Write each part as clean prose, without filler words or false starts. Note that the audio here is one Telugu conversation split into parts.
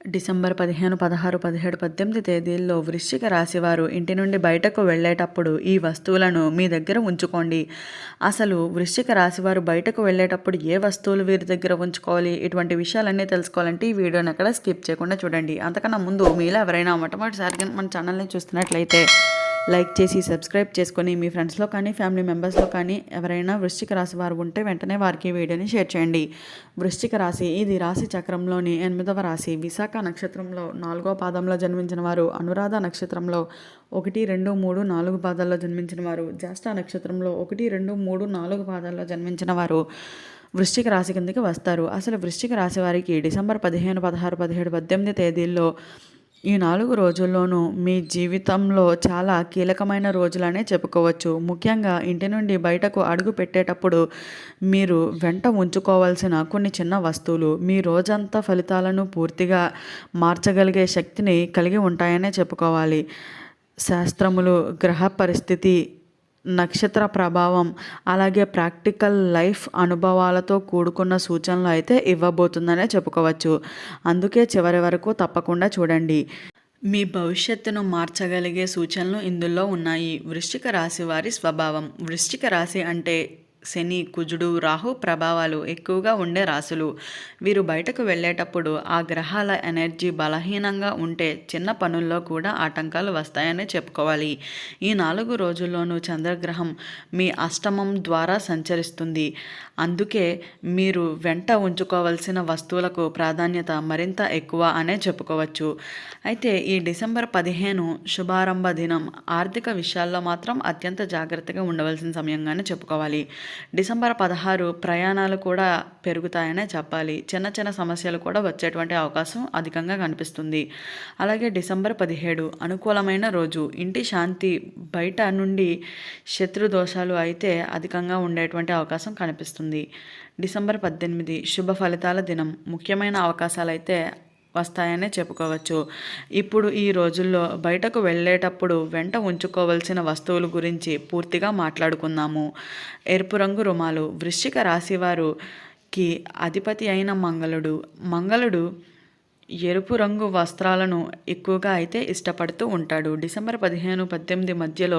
డిసెంబర్ 15, 16, 17, 18 తేదీల్లో వృశ్చిక రాశి వారు ఇంటి నుండి బయటకు వెళ్ళేటప్పుడు ఈ వస్తువులను మీ దగ్గర ఉంచుకోండి. అసలు వృశ్చిక రాశి వారు బయటకు వెళ్ళేటప్పుడు ఏ వస్తువులు వీరి దగ్గర ఉంచుకోవాలి, ఇటువంటి విషయాలన్నీ తెలుసుకోవాలంటే ఈ వీడియోని అక్కడ స్కిప్ చేయకుండా చూడండి. అంతకన్నా ముందు మీలో ఎవరైనా మొట్టమొదటిసారిగా మన ఛానల్ని చూస్తున్నట్లయితే లైక్ చేసి సబ్స్క్రైబ్ చేసుకొని మీ ఫ్రెండ్స్లో కానీ ఫ్యామిలీ మెంబర్స్లో కానీ ఎవరైనా వృశ్చిక రాశి వారు ఉంటే వెంటనే వారికి వీడియోని షేర్ చేయండి. వృశ్చిక రాశి ఇది రాశి చక్రంలోని 8వ రాశి. విశాఖ నక్షత్రంలో 4వ పాదంలో జన్మించిన వారు, అనురాధ నక్షత్రంలో 1, 2, 3, 4 పాదాల్లో జన్మించిన వారు, జ్యేష్ఠ నక్షత్రంలో 1, 2, 3, 4 పాదాల్లో జన్మించిన వారు వృశ్చిక రాశి కిందకి వస్తారు. అసలు వృశ్చిక రాశి వారికి డిసెంబర్ 15, 16, 17, 18 తేదీల్లో ఈ 4 రోజుల్లోనూ మీ జీవితంలో చాలా కీలకమైన రోజులనే చెప్పుకోవచ్చు. ముఖ్యంగా ఇంటి నుండి బయటకు అడుగు పెట్టేటప్పుడు మీరు వెంట ఉంచుకోవాల్సిన కొన్ని చిన్న వస్తువులు మీ రోజంతా ఫలితాలను పూర్తిగా మార్చగలిగే శక్తిని కలిగి ఉంటాయనే చెప్పుకోవాలి. శాస్త్రములు, గ్రహ పరిస్థితి, నక్షత్ర ప్రభావం, అలాగే ప్రాక్టికల్ లైఫ్ అనుభవాలతో కూడుకున్న సూచనలు అయితే ఇవ్వబోతుందనే చెప్పుకోవచ్చు. అందుకే చివరి వరకు తప్పకుండా చూడండి. మీ భవిష్యత్తును మార్చగలిగే సూచనలు ఇందులో ఉన్నాయి. వృశ్చిక రాశి వారి స్వభావం. వృశ్చిక రాశి అంటే శని, కుజుడు, రాహు ప్రభావాలు ఎక్కువగా ఉండే రాశులు. వీరు బయటకు వెళ్ళేటప్పుడు ఆ గ్రహాల ఎనర్జీ బలహీనంగా ఉంటే చిన్న పనుల్లో కూడా ఆటంకాలు వస్తాయని చెప్పుకోవాలి. ఈ 4 రోజుల్లోనూ చంద్రగ్రహం మీ అష్టమం ద్వారా సంచరిస్తుంది. అందుకే మీరు వెంట ఉంచుకోవాల్సిన వస్తువులకు ప్రాధాన్యత మరింత ఎక్కువ అనే చెప్పుకోవచ్చు. అయితే ఈ డిసెంబర్ 15 శుభారంభ దినం. ఆర్థిక విషయాల్లో మాత్రం అత్యంత జాగ్రత్తగా ఉండవలసిన సమయంగానే చెప్పుకోవాలి. డిసెంబర్ 16 ప్రయాణాలు కూడా పెరుగుతాయనే చెప్పాలి. చిన్న చిన్న సమస్యలు కూడా వచ్చేటువంటి అవకాశం అధికంగా కనిపిస్తుంది. అలాగే డిసెంబర్ 17 అనుకూలమైన రోజు. ఇంటి శాంతి, బయట నుండి శత్రు దోషాలు అయితే అధికంగా ఉండేటువంటి అవకాశం కనిపిస్తుంది. డిసెంబర్ 18 శుభ ఫలితాల దినం. ముఖ్యమైన అవకాశాలు అయితే వస్తాయనే చెప్పుకోవచ్చు. ఇప్పుడు ఈ రోజుల్లో బయటకు వెళ్ళేటప్పుడు వెంట ఉంచుకోవాల్సిన వస్తువుల గురించి పూర్తిగా మాట్లాడుకుందాము. ఎరుపు రంగు రుమాలు. వృశ్చిక రాశి వారికి అధిపతి అయిన మంగళుడు ఎరుపు రంగు వస్త్రాలను ఎక్కువగా అయితే ఇష్టపడుతూ ఉంటాడు. డిసెంబర్ 15, 18 మధ్యలో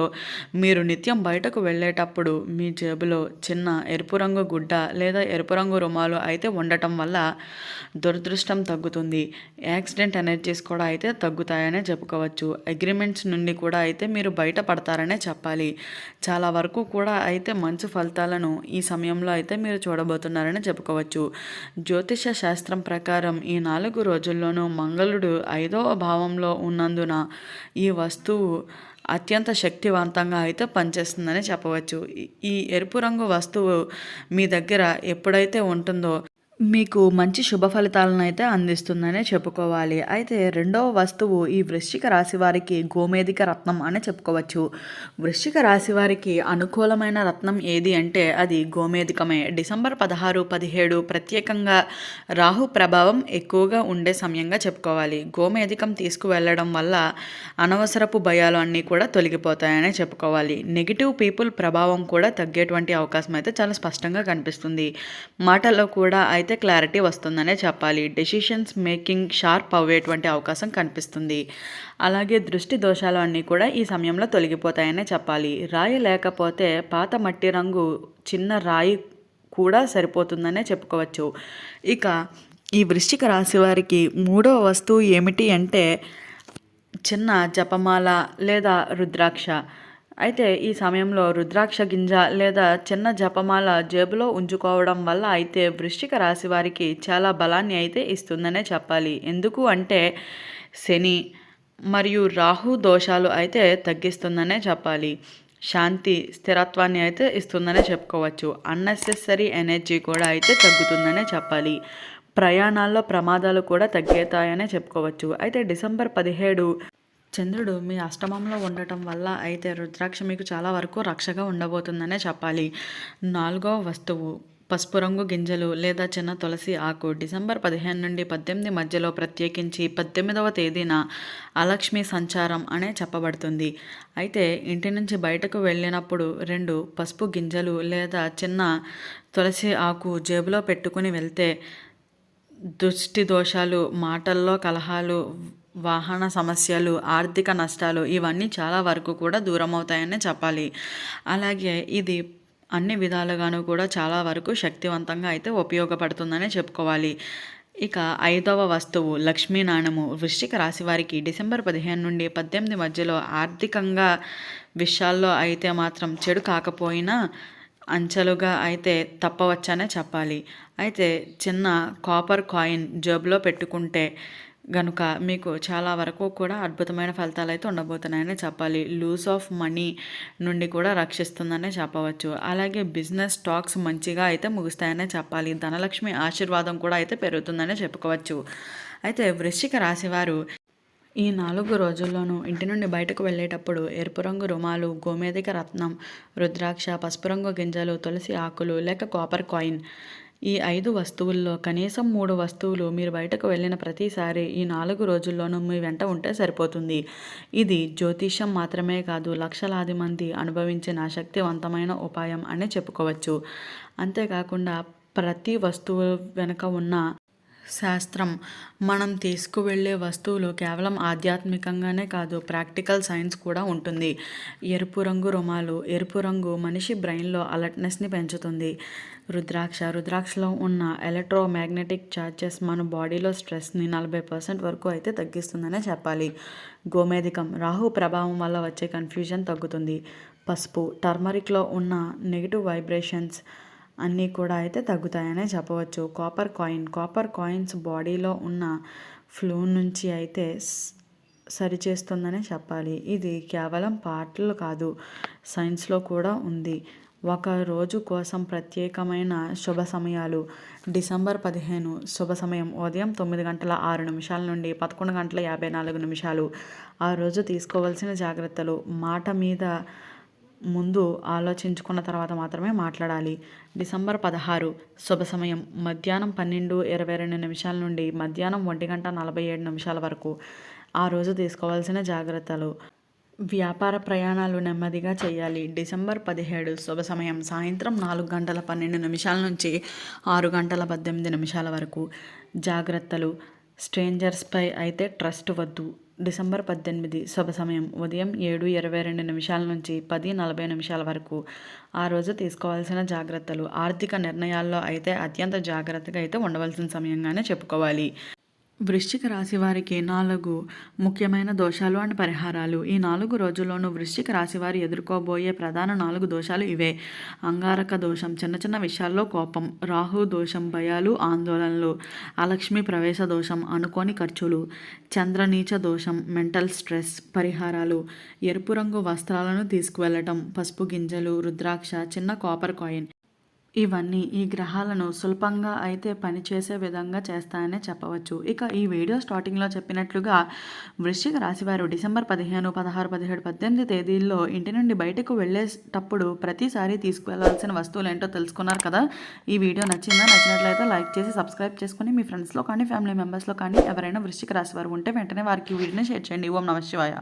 మీరు నిత్యం బయటకు వెళ్ళేటప్పుడు మీ జేబులో చిన్న ఎరుపు రంగు గుడ్డ లేదా ఎరుపు రంగు రుమాలు అయితే ఉండటం వల్ల దురదృష్టం తగ్గుతుంది. యాక్సిడెంట్ ఎనర్జీస్ కూడా అయితే తగ్గుతాయనే చెప్పుకోవచ్చు. అగ్రిమెంట్స్ నుండి కూడా అయితే మీరు బయటపడతారనే చెప్పాలి. చాలా వరకు కూడా అయితే మంచి ఫలితాలను ఈ సమయంలో అయితే మీరు చూడబోతున్నారని చెప్పుకోవచ్చు. జ్యోతిష శాస్త్రం ప్రకారం ఈ 4 రోజుల్లోనూ మంగళుడు 5వ భావంలో ఉన్నందున ఈ వస్తువు అత్యంత శక్తివంతంగా అయితే పనిచేస్తుందని చెప్పవచ్చు. ఈ ఎరుపు రంగు వస్తువు మీ దగ్గర ఎప్పుడైతే ఉంటుందో మీకు మంచి శుభ ఫలితాలను అయితే అందిస్తుందనే చెప్పుకోవాలి. అయితే రెండవ వస్తువు ఈ వృశ్చిక రాశి వారికి గోమేధిక రత్నం అని చెప్పుకోవచ్చు. వృశ్చిక రాశి వారికి అనుకూలమైన రత్నం ఏది అంటే అది గోమేధికమే. డిసెంబర్ 16, 17 ప్రత్యేకంగా రాహు ప్రభావం ఎక్కువగా ఉండే సమయంగా చెప్పుకోవాలి. గోమేధికం తీసుకువెళ్ళడం వల్ల అనవసరపు భయాలు అన్నీ కూడా తొలగిపోతాయనే చెప్పుకోవాలి. నెగిటివ్ పీపుల్ ప్రభావం కూడా తగ్గేటువంటి అవకాశం అయితే చాలా స్పష్టంగా కనిపిస్తుంది. మాటల్లో కూడా అయితే క్లారిటీ వస్తుందనే చెప్పాలి. డెసిషన్స్ మేకింగ్ షార్ప్ అవ్వేటువంటి అవకాశం కనిపిస్తుంది. అలాగే దృష్టి దోషాలు అన్నీ కూడా ఈ సమయంలో తొలగిపోతాయనే చెప్పాలి. రాయి లేకపోతే పాత మట్టి రంగు చిన్న రాయి కూడా సరిపోతుందనే చెప్పుకోవచ్చు. ఇక ఈ వృశ్చిక రాశి వారికి 3వ వస్తువు ఏమిటి అంటే చిన్న జపమాల లేదా రుద్రాక్ష. అయితే ఈ సమయంలో రుద్రాక్ష గింజ లేదా చిన్న జపమాల జేబులో ఉంచుకోవడం వల్ల అయితే వృశ్చిక రాశి వారికి చాలా బలాన్ని అయితే ఇస్తుందనే చెప్పాలి. ఎందుకు అంటే శని మరియు రాహు దోషాలు అయితే తగ్గిస్తుందనే చెప్పాలి. శాంతి, స్థిరత్వాన్ని అయితే ఇస్తుందనే చెప్పుకోవచ్చు. అన్నెసెసరీ ఎనర్జీ కూడా అయితే తగ్గుతుందనే చెప్పాలి. ప్రయాణాల్లో ప్రమాదాలు కూడా తగ్గుతాయనే చెప్పుకోవచ్చు. అయితే డిసెంబర్ 17 చంద్రుడు మీ అష్టమంలో ఉండటం వల్ల అయితే రుద్రాక్ష మీకు చాలా వరకు రక్షగా ఉండబోతుందనే చెప్పాలి. 4వ వస్తువు పసుపు రంగు గింజలు లేదా చిన్న తులసి ఆకు. డిసెంబర్ 15 నుండి 18 మధ్యలో ప్రత్యేకించి 18వ తేదీన అలక్ష్మి సంచారం అనే చెప్పబడుతుంది. అయితే ఇంటి నుంచి బయటకు వెళ్ళినప్పుడు 2 పసుపు గింజలు లేదా చిన్న తులసి ఆకు జేబులో పెట్టుకుని వెళ్తే దృష్టి దోషాలు, మాటల్లో కలహాలు, వాహన సమస్యలు, ఆర్థిక నష్టాలు ఇవన్నీ చాలా వరకు కూడా దూరమవుతాయనే చెప్పాలి. అలాగే ఇది అన్ని విధాలుగాను కూడా చాలా వరకు శక్తివంతంగా అయితే ఉపయోగపడుతుందనే చెప్పుకోవాలి. ఇక 5వ వస్తువు లక్ష్మీ నాణెము. వృశ్చిక రాశి వారికి డిసెంబర్ 15 నుండి 18 మధ్యలో ఆర్థికంగా విషయాల్లో అయితే మాత్రం చెడు కాకపోయినా అంచెలుగా అయితే తప్పవచ్చనే చెప్పాలి. అయితే చిన్న కాపర్ కాయిన్ జేబులో పెట్టుకుంటే గనుక మీకు చాలా వరకు కూడా అద్భుతమైన ఫలితాలు అయితే ఉండబోతున్నాయని చెప్పాలి. లూస్ ఆఫ్ మనీ నుండి కూడా రక్షిస్తుందనే చెప్పవచ్చు. అలాగే బిజినెస్ స్టాక్స్ మంచిగా అయితే ముగుస్తాయనే చెప్పాలి. ధనలక్ష్మి ఆశీర్వాదం కూడా అయితే పెరుగుతుందనే చెప్పుకోవచ్చు. అయితే వృశ్చిక రాశివారు ఈ 4 రోజుల్లోనూ ఇంటి నుండి బయటకు వెళ్ళేటప్పుడు ఎరుపు రంగు రుమాలు, గోమేధిక రత్నం, రుద్రాక్ష, పసుపు రంగు గింజలు, తులసి ఆకులు లేక కాపర్ కాయిన్ ఈ 5 వస్తువుల్లో కనీసం 3 వస్తువులు మీరు బయటకు వెళ్ళిన ప్రతిసారి ఈ 4 రోజుల్లోనూ మీ వెంట ఉంటే సరిపోతుంది. ఇది జ్యోతిష్యం మాత్రమే కాదు, లక్షలాది మంది అనుభవించిన శక్తివంతమైన ఉపాయం అని చెప్పుకోవచ్చు. అంతేకాకుండా ప్రతి వస్తువు వెనుక ఉన్న శాస్త్రం, మనం తీసుకువెళ్ళే వస్తువులు కేవలం ఆధ్యాత్మికంగానే కాదు, ప్రాక్టికల్ సైన్స్ కూడా ఉంటుంది. ఎరుపు రంగు రుమాలు, ఎరుపు రంగు మనిషి బ్రెయిన్లో అలర్ట్నెస్ని పెంచుతుంది. రుద్రాక్షలో ఉన్న ఎలక్ట్రోమాగ్నెటిక్ ఛార్జెస్ మన బాడీలో స్ట్రెస్ని 40% వరకు అయితే తగ్గిస్తుందనే చెప్పాలి. గోమేధికం, రాహు ప్రభావం వల్ల వచ్చే కన్ఫ్యూజన్ తగ్గుతుంది. పసుపు, టర్మరిక్లో ఉన్న నెగిటివ్ వైబ్రేషన్స్ అన్నీ కూడా అయితే తగ్గుతాయనే చెప్పవచ్చు. కాపర్ కాయిన్స్ బాడీలో ఉన్న ఫ్లూ నుంచి అయితే సరిచేస్తుందనే చెప్పాలి. ఇది కేవలం పాటలు కాదు, సైన్స్లో కూడా ఉంది. ఒక రోజు కోసం ప్రత్యేకమైన శుభ సమయాలు. డిసెంబర్ 15 శుభ సమయం ఉదయం 9:06 నుండి 11:54. ఆ రోజు తీసుకోవాల్సిన జాగ్రత్తలు. మాట మీద ముందు ఆలోచించుకున్న తర్వాత మాత్రమే మాట్లాడాలి. డిసెంబర్ 16 శుభ సమయం మధ్యాహ్నం 12:22 నుండి మధ్యాహ్నం 1:47 వరకు. ఆ రోజు తీసుకోవాల్సిన జాగ్రత్తలు. వ్యాపార ప్రయాణాలు నెమ్మదిగా చేయాలి. డిసెంబర్ 17 శుభ సమయం సాయంత్రం 4:12 నుంచి 6:18 వరకు. జాగ్రత్తలు. స్ట్రేంజర్స్పై అయితే ట్రస్ట్ వద్దు. డిసెంబర్ 18 శుభ సమయం ఉదయం 7:22 నుంచి 10:40 వరకు. ఆ రోజు తీసుకోవాల్సిన జాగ్రత్తలు. ఆర్థిక నిర్ణయాల్లో అయితే అత్యంత జాగ్రత్తగా అయితే ఉండవలసిన సమయంగానే చెప్పుకోవాలి. వృశ్చిక రాశి వారికి 4 ముఖ్యమైన దోషాలు అండ్ పరిహారాలు. ఈ 4 రోజుల్లోనూ వృశ్చిక రాశి వారు ఎదుర్కోబోయే ప్రధాన 4 దోషాలు ఇవే. అంగారక దోషం, చిన్న చిన్న విషయాల్లో కోపం. రాహు దోషం, భయాలు, ఆందోళనలు. అలక్ష్మి ప్రవేశ దోషం, అనుకోని ఖర్చులు. చంద్రనీచ దోషం, మెంటల్ స్ట్రెస్. పరిహారాలు: ఎరుపు రంగు వస్త్రాలను తీసుకువెళ్ళటం, పసుపు గింజలు, రుద్రాక్ష, చిన్న కాపర్ కాయిన్. ఇవన్నీ ఈ గ్రహాలను సులభంగా అయితే పనిచేసే విధంగా చేస్తాయనే చెప్పవచ్చు. ఇక ఈ వీడియో స్టార్టింగ్లో చెప్పినట్లుగా వృశ్చిక రాశివారు డిసెంబర్ 15, 16, 17, 18 తేదీల్లో ఇంటి నుండి బయటకు వెళ్ళేటప్పుడు ప్రతిసారి తీసుకువెళ్లాల్సిన వస్తువులు ఏంటో తెలుసుకున్నారు కదా. ఈ వీడియో నచ్చినట్లయితే లైక్ చేసి సబ్స్క్రైబ్ చేసుకుని మీ ఫ్రెండ్స్లో కానీ ఫ్యామిలీ మెంబర్స్లో కానీ ఎవరైనా వృశ్చిక రాశి వారు ఉంటే వెంటనే వారికి వీడియోని షేర్ చేయండి. ఓం నమః శివాయ.